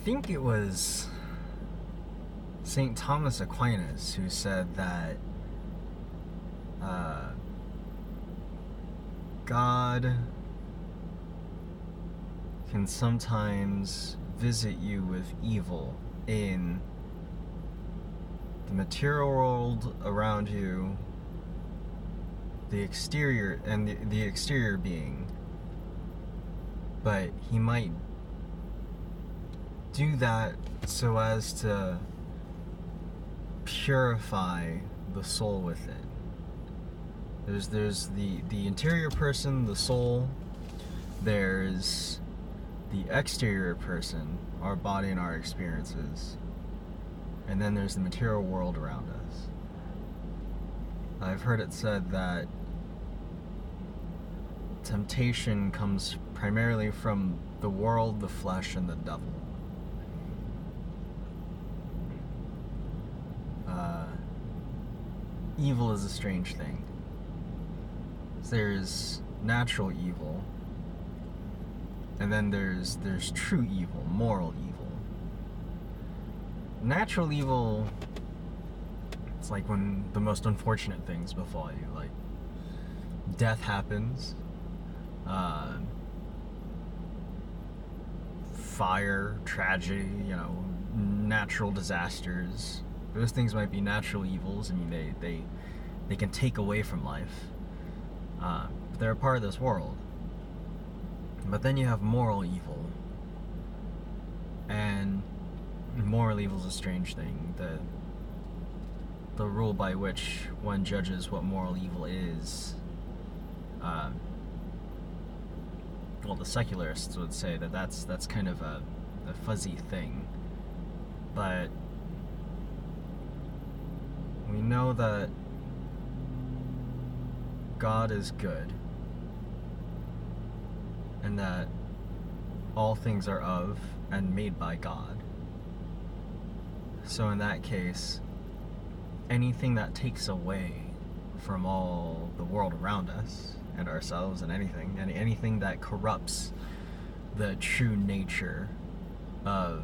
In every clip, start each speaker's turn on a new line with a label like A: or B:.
A: think it was St. Thomas Aquinas who said that God can sometimes visit you with evil in the material world around you, the exterior, and the exterior being, but he might do that so as to purify the soul within. There's the interior person, the soul. There's the exterior person, our body and our experiences. And then there's the material world around us. I've heard it said that temptation comes primarily from the world, the flesh, and the devil. Evil is a strange thing. There's natural evil, and then there's true evil, moral evil. Natural evil, it's like when the most unfortunate things befall you, like death happens, fire, tragedy, natural disasters. Those things might be natural evils. I mean, they can take away from life. But they're a part of this world. But then you have moral evil. And moral evil is a strange thing. The rule by which one judges what moral evil is, well, the secularists would say that's kind of a fuzzy thing. But we know that God is good, and that all things are of and made by God. So in that case, anything that takes away from all the world around us and ourselves and anything that corrupts the true nature of,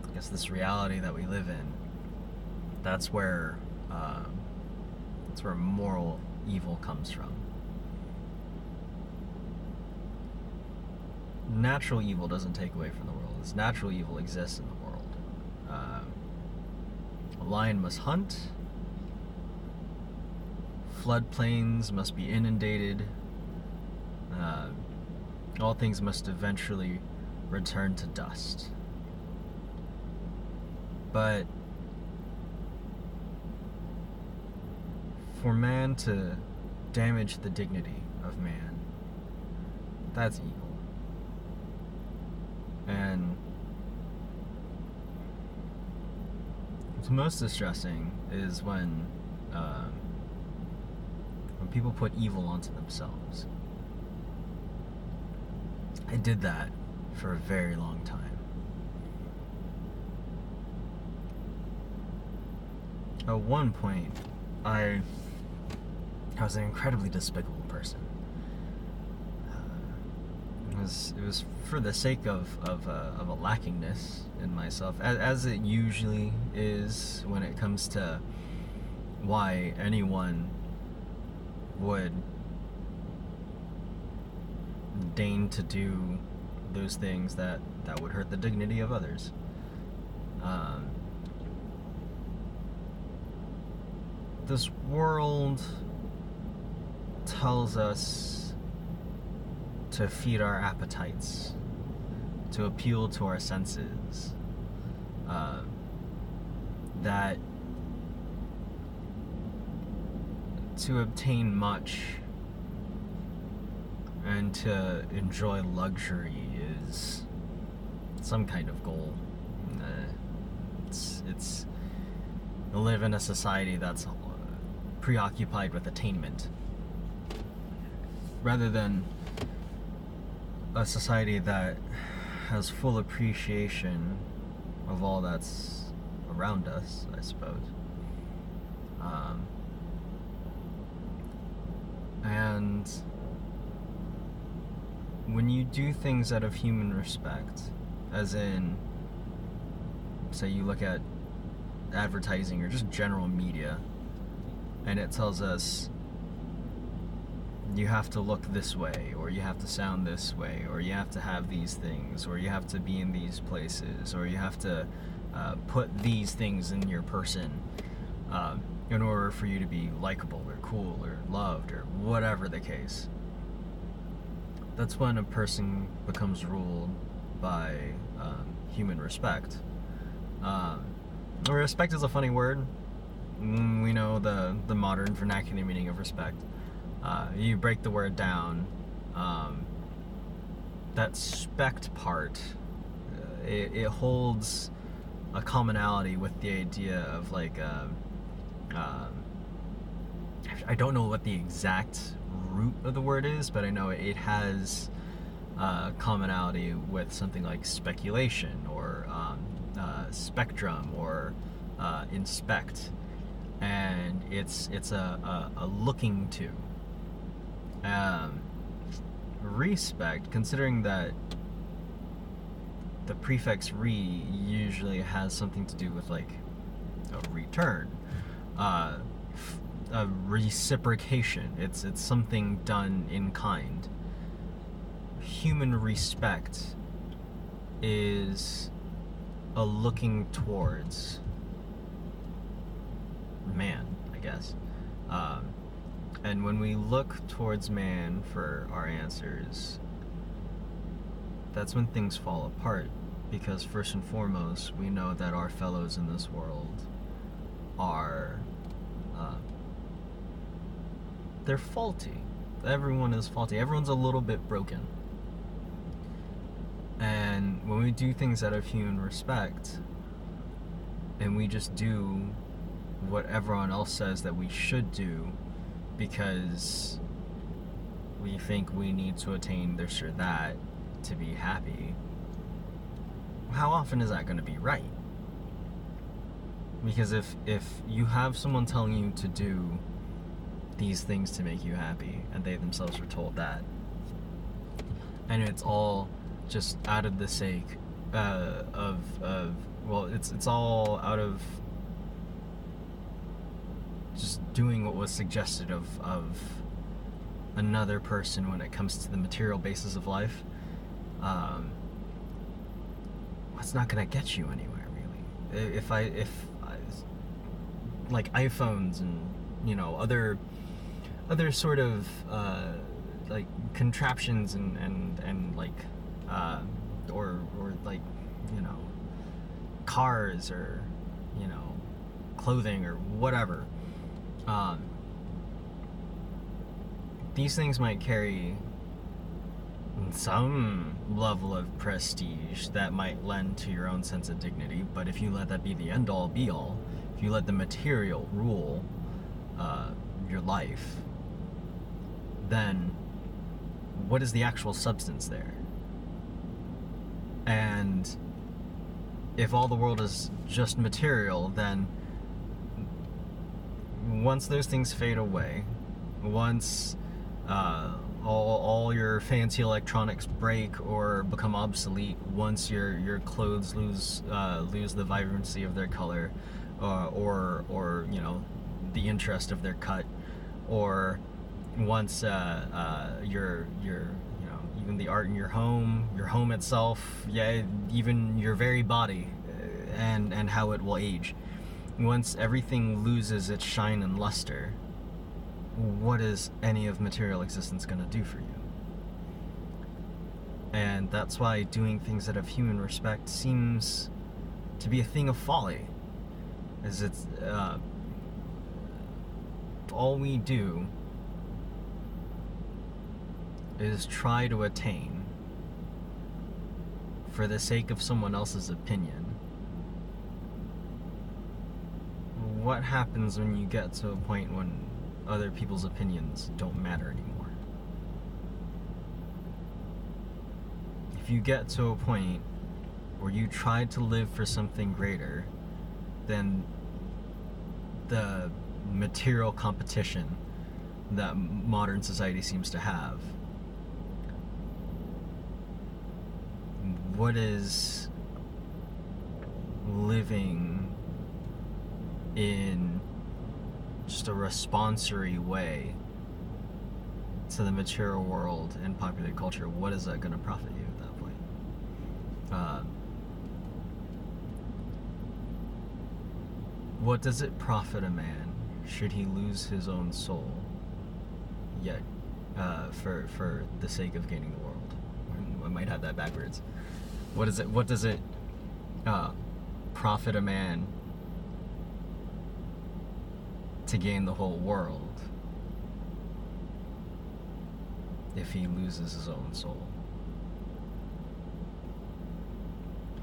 A: I guess, this reality that we live in, that's where moral evil comes from. Natural evil doesn't take away from the world. This natural evil exists in the world. A lion must hunt. Floodplains must be inundated. All things must eventually return to dust. But for man to damage the dignity of man, that's evil. And what's most distressing is when people put evil onto themselves. I did that for a very long time. At one point, I was an incredibly despicable person. It was for the sake of a lackingness in myself, as it usually is when it comes to why anyone would deign to do those things that would hurt the dignity of others. This world tells us to feed our appetites, to appeal to our senses, that to obtain much and to enjoy luxury is some kind of goal. It's we live in a society that's preoccupied with attainment rather than a society that has full appreciation of all that's around us, I suppose. And when you do things out of human respect, as in say you look at advertising or just general media, and it tells us you have to look this way, or you have to sound this way, or you have to have these things, or you have to be in these places, or you have to put these things in your person in order for you to be likable or cool or loved or whatever the case. That's when a person becomes ruled by human respect. Respect is a funny word. We know the modern vernacular meaning of respect. You break the word down, that spect part, it holds a commonality with the idea of like, I don't know what the exact root of the word is, but I know it has commonality with something like speculation or spectrum or inspect, and it's a looking to. Respect, considering that the prefix re usually has something to do with like a return, a reciprocation. It's something done in kind. Human respect is a looking towards man, I guess. And when we look towards man for our answers, that's when things fall apart. Because first and foremost, we know that our fellows in this world are, they're faulty. Everyone is faulty. Everyone's a little bit broken. And when we do things out of human respect, and we just do what everyone else says that we should do, because we think we need to attain this or that to be happy, how often is that going to be right? Because if you have someone telling you to do these things to make you happy, and they themselves were told that, and it's all just out of the sake it's all out of just doing what was suggested of another person when it comes to the material basis of life, it's not gonna get you anywhere, really. If I like iPhones and, you know, other sort of like contraptions and like or like, you know, cars or, you know, clothing or whatever, these things might carry some level of prestige that might lend to your own sense of dignity, but if you let that be the end all be all, if you let the material rule your life, then what is the actual substance there? And if all the world is just material, then once those things fade away, once all your fancy electronics break or become obsolete, once your clothes lose the vibrancy of their color, or you know, the interest of their cut, or once your you know, even the art in your home itself, yeah, even your very body, and how it will age, once everything loses its shine and luster, what is any of material existence going to do for you? And that's why doing things out of human respect seems to be a thing of folly. Is it's all we do is try to attain for the sake of someone else's opinion. What happens when you get to a point when other people's opinions don't matter anymore? If you get to a point where you try to live for something greater than the material competition that modern society seems to have, what is living in just a responsory way to the material world and popular culture, what is that going to profit you at that point? What does it profit a man should he lose his own soul, yet for the sake of gaining the world? I might have that backwards. What does it profit a man to gain the whole world if he loses his own soul?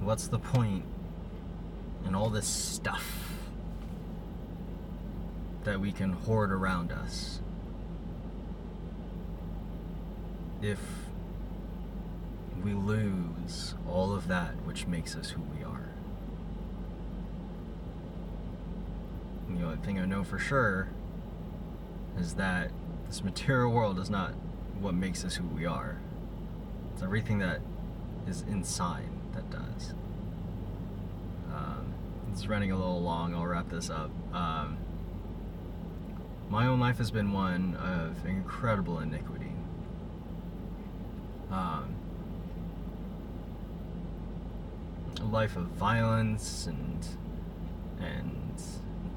A: What's the point in all this stuff that we can hoard around us if we lose all of that which makes us who we are? The only thing I know for sure is that this material world is not what makes us who we are. It's everything that is inside that does. It's running a little long. I'll wrap this up. My own life has been one of incredible iniquity. A life of violence and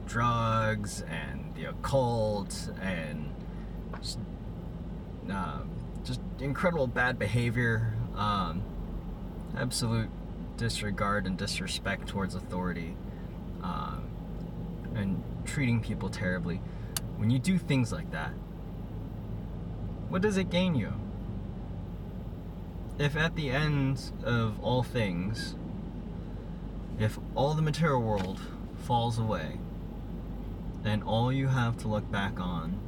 A: drugs and the occult and just incredible bad behavior, absolute disregard and disrespect towards authority, and treating people terribly. When you do things like that, what does it gain you? If at the end of all things, if all the material world falls away, and all you have to look back on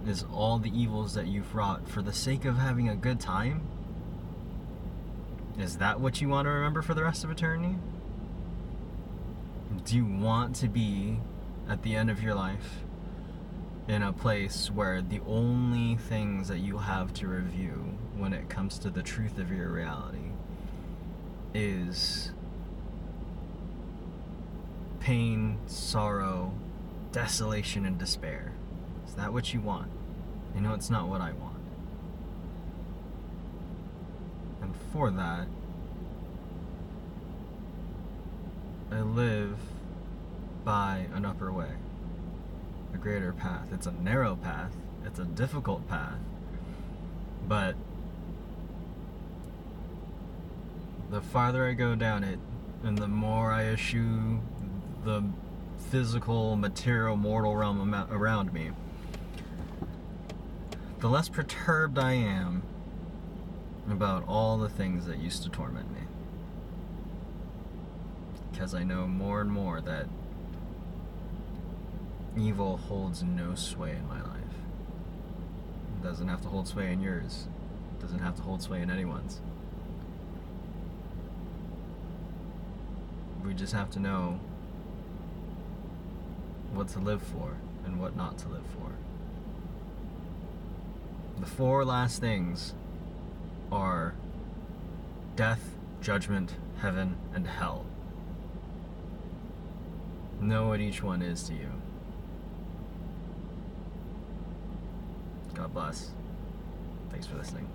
A: is all the evils that you've wrought for the sake of having a good time, is that what you want to remember for the rest of eternity? Do you want to be, at the end of your life, in a place where the only things that you have to review when it comes to the truth of your reality is pain, sorrow, desolation, and despair? Is that what you want? You know, it's not what I want. And for that, I live by an upper way, a greater path. It's a narrow path, it's a difficult path, but the farther I go down it, and the more I eschew the physical, material, mortal realm around me, the less perturbed I am about all the things that used to torment me. Because I know more and more that evil holds no sway in my life. It doesn't have to hold sway in yours. It doesn't have to hold sway in anyone's. We just have to know what to live for and what not to live for. The four last things are death, judgment, heaven, and hell. Know what each one is to you. God bless. Thanks for listening.